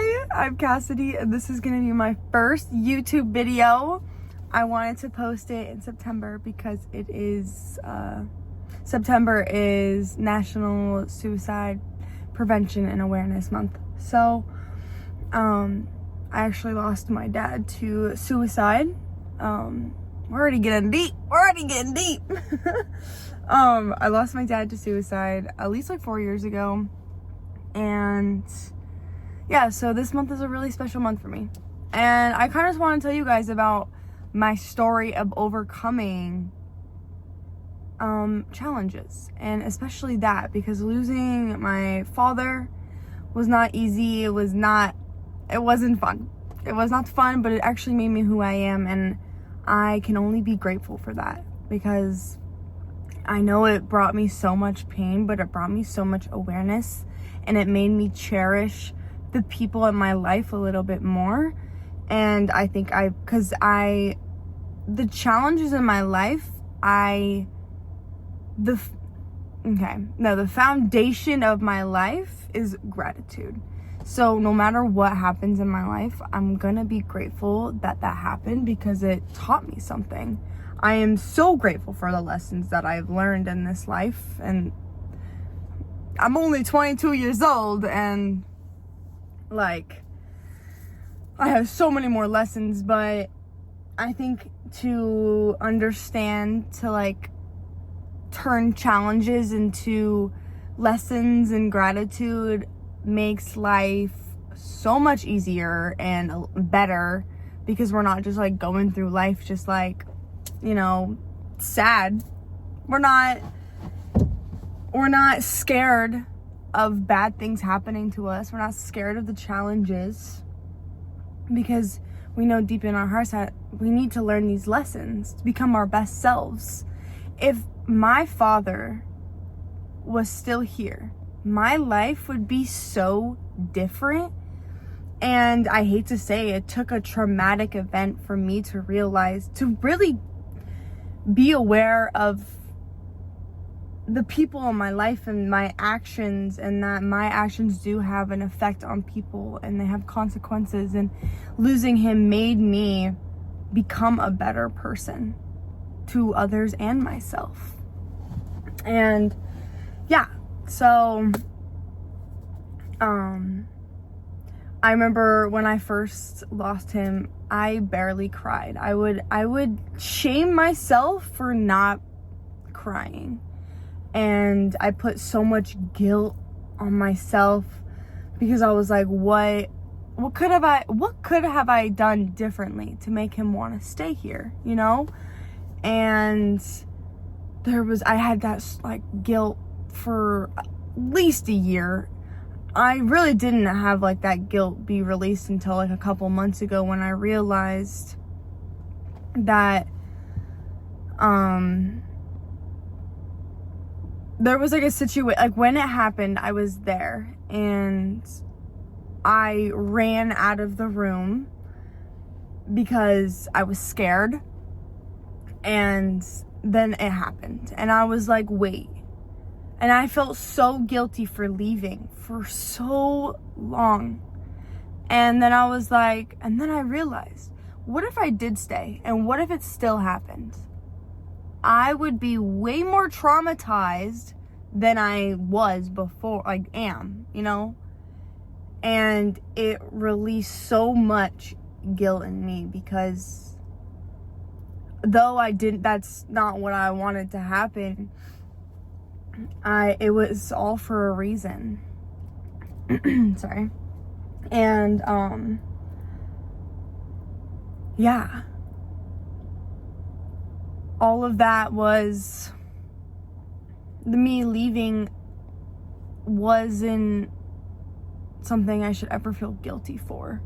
Hi, I'm Cassidy, and this is gonna be my first YouTube video. I wanted to post it in September because it is, September is National Suicide Prevention and Awareness Month. So, I actually lost my dad to suicide. We're already getting deep. I lost my dad to suicide at least like 4 years ago. And yeah, so this month is a really special month for me. And I kind of just want to tell you guys about my story of overcoming challenges. And especially that, because losing my father was not easy. It wasn't fun. It was not fun, but it actually made me who I am. And I can only be grateful for that, because I know it brought me so much pain, but it brought me so much awareness, and it made me cherish the people in my life a little bit more. And I think the challenges in my life, the foundation of my life is gratitude. So no matter what happens in my life, I'm gonna be grateful that happened, because it taught me something. I am so grateful for the lessons that I've learned in this life, and I'm only 22 years old, and like, I have so many more lessons. But I think to understand, to like turn challenges into lessons and gratitude makes life so much easier and better, because we're not just like going through life just like, sad. We're not scared of bad things happening to us. We're not scared of the challenges, because we know deep in our hearts that we need to learn these lessons to become our best selves. If my father was still here, my life would be so different. And I hate to say, it took a traumatic event for me to realize, to really be aware of the people in my life and my actions, and that my actions do have an effect on people and they have consequences. And losing him made me become a better person to others and myself. And yeah, so I remember when I first lost him, I barely cried. I would shame myself for not crying. And I put so much guilt on myself, because I was like, what could have I done differently to make him want to stay here, And I had that like guilt for at least a year. I really didn't have like that guilt be released until like a couple months ago, when I realized that there was like a situation, like when it happened, I was there and I ran out of the room because I was scared. And then it happened, and I was like, wait. And I felt so guilty for leaving for so long. And then I was like, and then I realized, what if I did stay? And what if it still happened? I would be way more traumatized than I was before, like am, And it released so much guilt in me, because though that's not what I wanted to happen, it was all for a reason. Sorry. And yeah, all of that was me leaving wasn't something I should ever feel guilty for.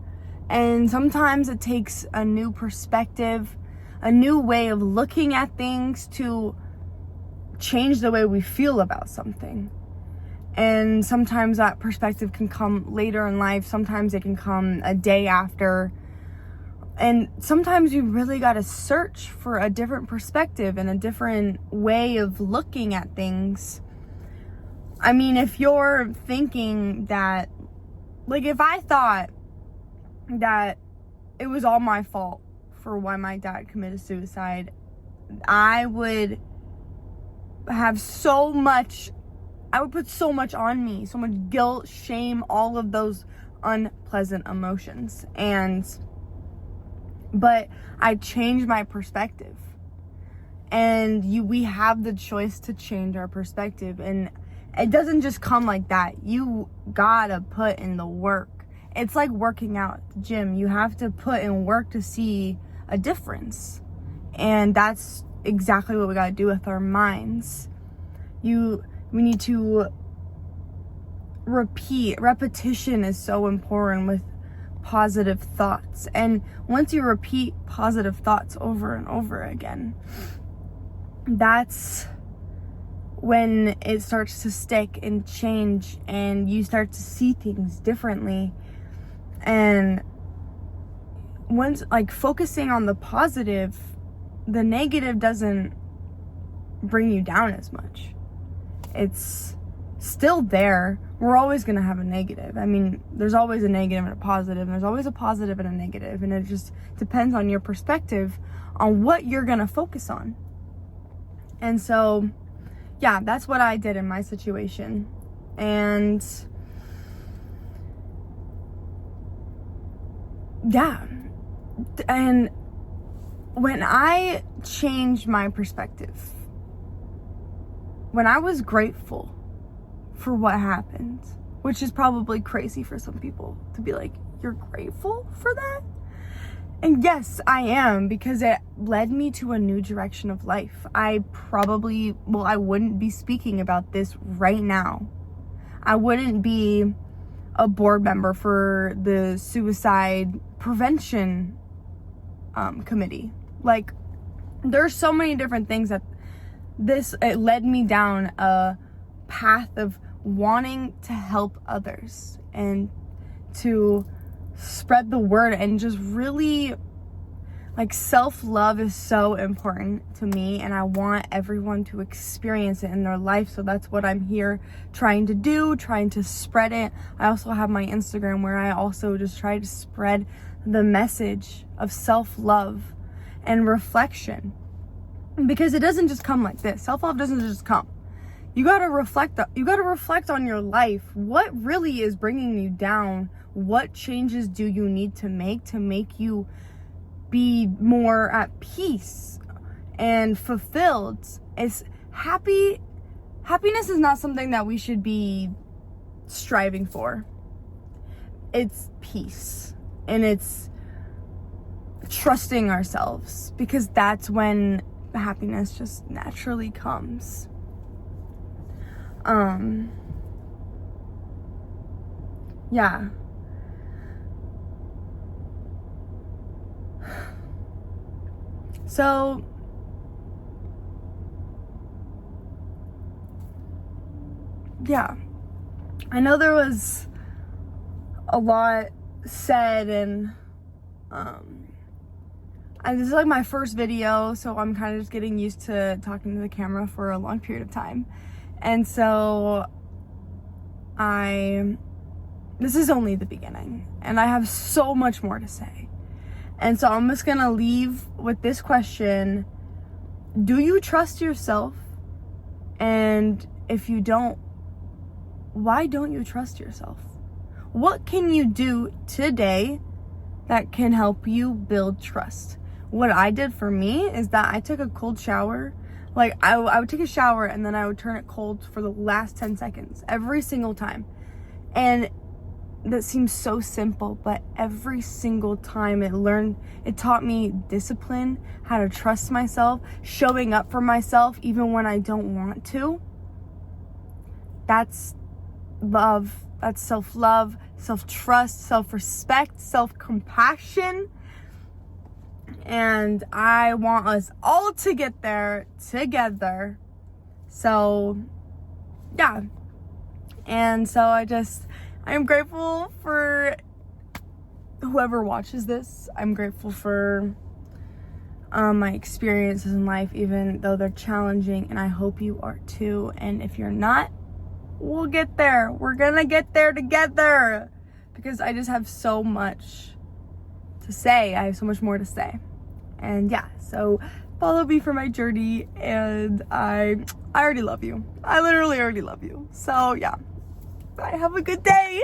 And sometimes it takes a new perspective, a new way of looking at things to change the way we feel about something. And sometimes that perspective can come later in life. Sometimes it can come a day after. And sometimes you really got to search for a different perspective and a different way of looking at things. I mean, if you're thinking that, like, if I thought that it was all my fault for why my dad committed suicide, I would put so much on me, so much guilt, shame, all of those unpleasant emotions. But I changed my perspective. And we have the choice to change our perspective. And it doesn't just come like that. You gotta put in the work. It's like working out at the gym. You have to put in work to see a difference. And that's exactly what we gotta do with our minds. We need to repeat. Repetition is so important with positive thoughts. And once you repeat positive thoughts over and over again, that's when it starts to stick and change, and you start to see things differently. And once, like, focusing on the positive, the negative doesn't bring you down as much. It's still there. We're always going to have a negative. I mean, there's always a negative and a positive, and there's always a positive and a negative, and it just depends on your perspective on what you're going to focus on. And so, yeah, that's what I did in my situation. And yeah, and when I changed my perspective, when I was grateful for what happened, which is probably crazy for some people to be like, you're grateful for that? And yes, I am, because it led me to a new direction of life. I wouldn't be speaking about this right now. I wouldn't be a board member for the suicide prevention committee. Like, there's so many different things that it led me down a path of wanting to help others and to spread the word. And just really, like, self-love is so important to me, and I want everyone to experience it in their life. So that's what I'm here trying to spread it. I also have my Instagram where I also just try to spread the message of self-love and reflection, because it doesn't just come like this. Self-love doesn't just come. You got to reflect on your life. What really is bringing you down? What changes do you need to make you be more at peace and fulfilled? Happiness is not something that we should be striving for. It's peace, and it's trusting ourselves, because that's when happiness just naturally comes. Yeah. So, yeah, I know there was a lot said, and this is like my first video, so I'm kind of just getting used to talking to the camera for a long period of time. And so this is only the beginning, and I have so much more to say. And so I'm just gonna leave with this question: do you trust yourself? And if you don't, why don't you trust yourself? What can you do today that can help you build trust? What I did for me is that I took a cold shower. Like, I would take a shower, and then I would turn it cold for the last 10 seconds every single time. And that seems so simple, but every single time it taught me discipline, how to trust myself, showing up for myself even when I don't want to. That's love. That's self-love, self-trust, self-respect, self-compassion. And I want us all to get there together. So, yeah. And so I'm grateful for whoever watches this. I'm grateful for my experiences in life, even though they're challenging, and I hope you are too. And if you're not, we'll get there. We're gonna get there together, because I just have so much to say. I have so much more to say. And yeah, so follow me for my journey, and I already love you. I literally already love you. So yeah, bye, have a good day.